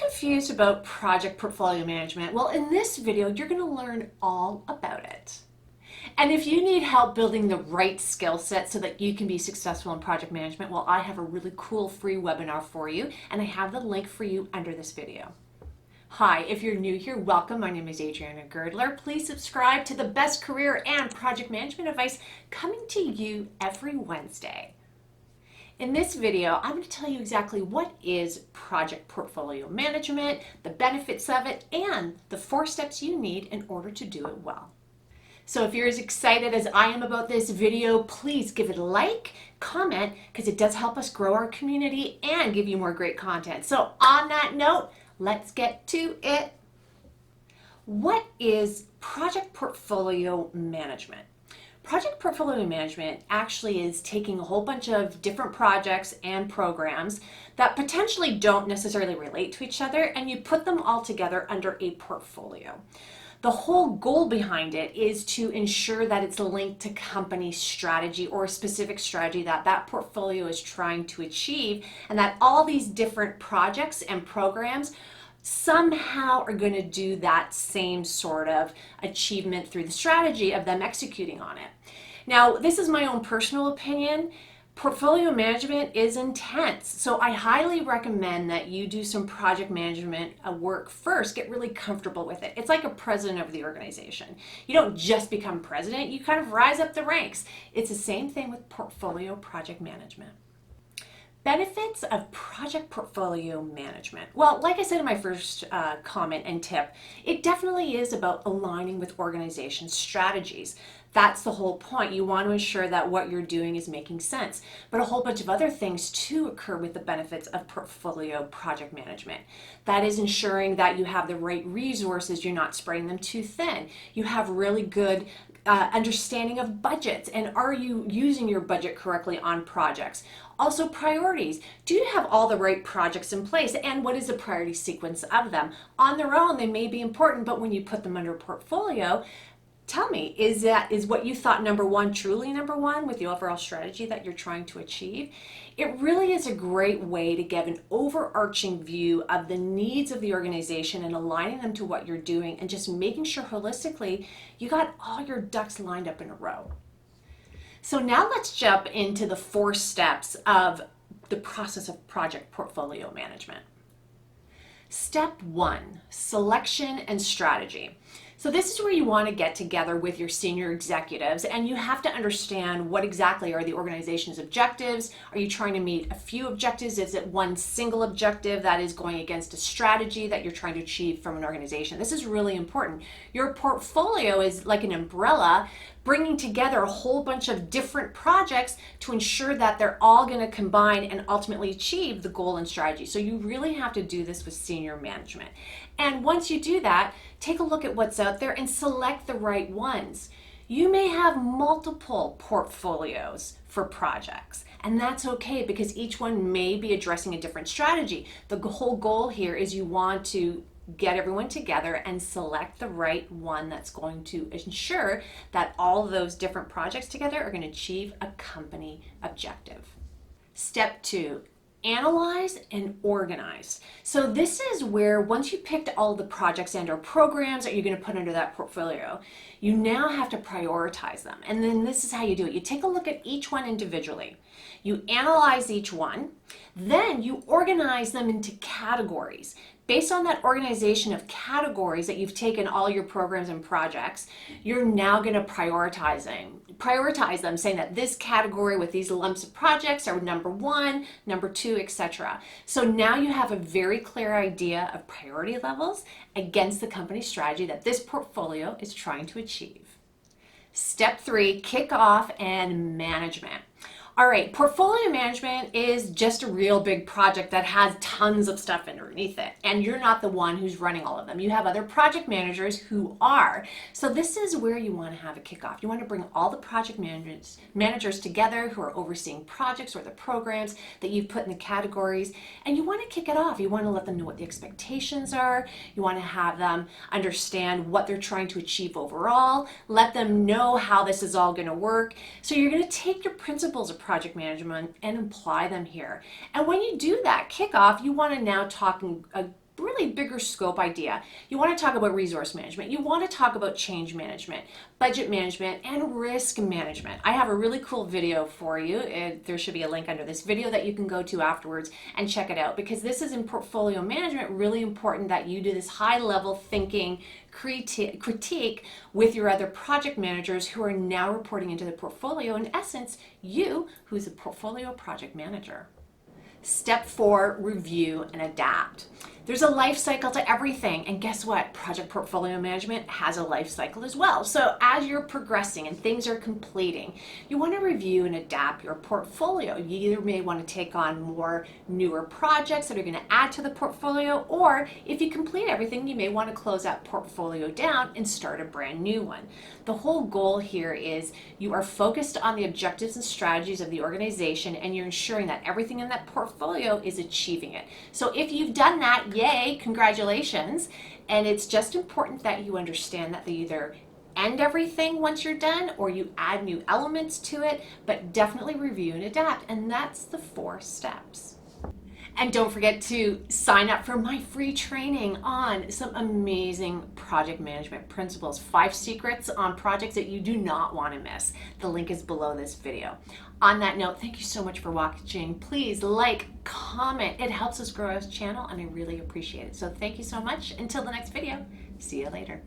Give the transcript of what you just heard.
confused about project portfolio management? Well, in this video, you're going to learn all about it. And if you need help building the right skill set so that you can be successful in project management, well, I have a really cool free webinar for you, and I have the link for you under this video. Hi, if you're new here, welcome. My name is Adriana Girdler. Please subscribe to the best career and project management advice coming to you every Wednesday. In this video, I'm going to tell you exactly what is project portfolio management, the benefits of it, and the 4 steps you need in order to do it well. So if you're as excited as I am about this video, please give it a like, comment, because it does help us grow our community and give you more great content. So on that note, let's get to it. What is project portfolio management? Project portfolio management actually is taking a whole bunch of different projects and programs that potentially don't necessarily relate to each other, and you put them all together under a portfolio. The whole goal behind it is to ensure that it's linked to company strategy or a specific strategy that that portfolio is trying to achieve, and that all these different projects and programs somehow are going to do that same sort of achievement through the strategy of them executing on it. Now, this is my own personal opinion. Portfolio management is intense, so I highly recommend that you do some project management work first. Get really comfortable with it. It's like a president of the organization. You don't just become president, you kind of rise up the ranks. It's the same thing with portfolio project management. Benefits of project portfolio management. Well, like I said in my first comment and tip, it definitely is about aligning with organization strategies. That's the whole point. You want to ensure that what you're doing is making sense. But a whole bunch of other things too occur with the benefits of portfolio project management. That is ensuring that you have the right resources, you're not spreading them too thin. You have really good understanding of budgets, and are you using your budget correctly on projects? Also, priorities. Do you have all the right projects in place, and what is the priority sequence of them? On their own, they may be important, but when you put them under a portfolio, tell me, is what you thought number one truly number one with the overall strategy that you're trying to achieve? It really is a great way to get an overarching view of the needs of the organization and aligning them to what you're doing, and just making sure holistically you got all your ducks lined up in a row. So now let's jump into the 4 steps of the process of project portfolio management. Step 1, selection and strategy. So this is where you want to get together with your senior executives, and you have to understand what exactly are the organization's objectives. Are you trying to meet a few objectives? Is it one single objective that is going against a strategy that you're trying to achieve from an organization? This is really important. Your portfolio is like an umbrella, bringing together a whole bunch of different projects to ensure that they're all going to combine and ultimately achieve the goal and strategy. So you really have to do this with senior management. And once you do that, take a look at what's out there and select the right ones. You may have multiple portfolios for projects, and that's okay because each one may be addressing a different strategy. The whole goal here is you want to get everyone together and select the right one that's going to ensure that all of those different projects together are going to achieve a company objective. Step 2, analyze and organize. So this is where once you picked all the projects and or programs that you're going to put under that portfolio, you now have to prioritize them. And then this is how you do it. You take a look at each one individually. You analyze each one, then you organize them into categories. Based on that organization of categories that you've taken all your programs and projects, you're now going to prioritize them, saying that this category with these lumps of projects are number 1, number 2, etc. So now you have a very clear idea of priority levels against the company strategy that this portfolio is trying to achieve. Step 3, kickoff and management. All right, portfolio management is just a real big project that has tons of stuff underneath it, and you're not the one who's running all of them. You have other project managers who are. So this is where you want to have a kickoff. You want to bring all the project managers together who are overseeing projects or the programs that you've put in the categories, and you want to kick it off. You want to let them know what the expectations are. You want to have them understand what they're trying to achieve overall. Let them know how this is all going to work. So you're going to take your principles of project management and apply them here. And when you do that kickoff, you want to now talk really bigger scope idea. You want to talk about resource management. You want to talk about change management, budget management, and risk management. I have a really cool video for you. There should be a link under this video that you can go to afterwards and check it out, because this is in portfolio management really important that you do this high level thinking critique with your other project managers who are now reporting into the portfolio. In essence, you who's a portfolio project manager. Step 4, review and adapt. There's a life cycle to everything, and guess what? Project portfolio management has a life cycle as well. So as you're progressing and things are completing, you want to review and adapt your portfolio. You either may want to take on more newer projects that are going to add to the portfolio, or if you complete everything, you may want to close that portfolio down and start a brand new one. The whole goal here is you are focused on the objectives and strategies of the organization, and you're ensuring that everything in that portfolio is achieving it. So if you've done that, yay, congratulations. And it's just important that you understand that they either end everything once you're done or you add new elements to it, but definitely review and adapt. And that's the 4 steps. And don't forget to sign up for my free training on some amazing project management principles, 5 secrets on projects that you do not want to miss. The link is below this video. On that note, thank you so much for watching. Please like, comment. It helps us grow our channel and I really appreciate it. So thank you so much. Until the next video, see you later.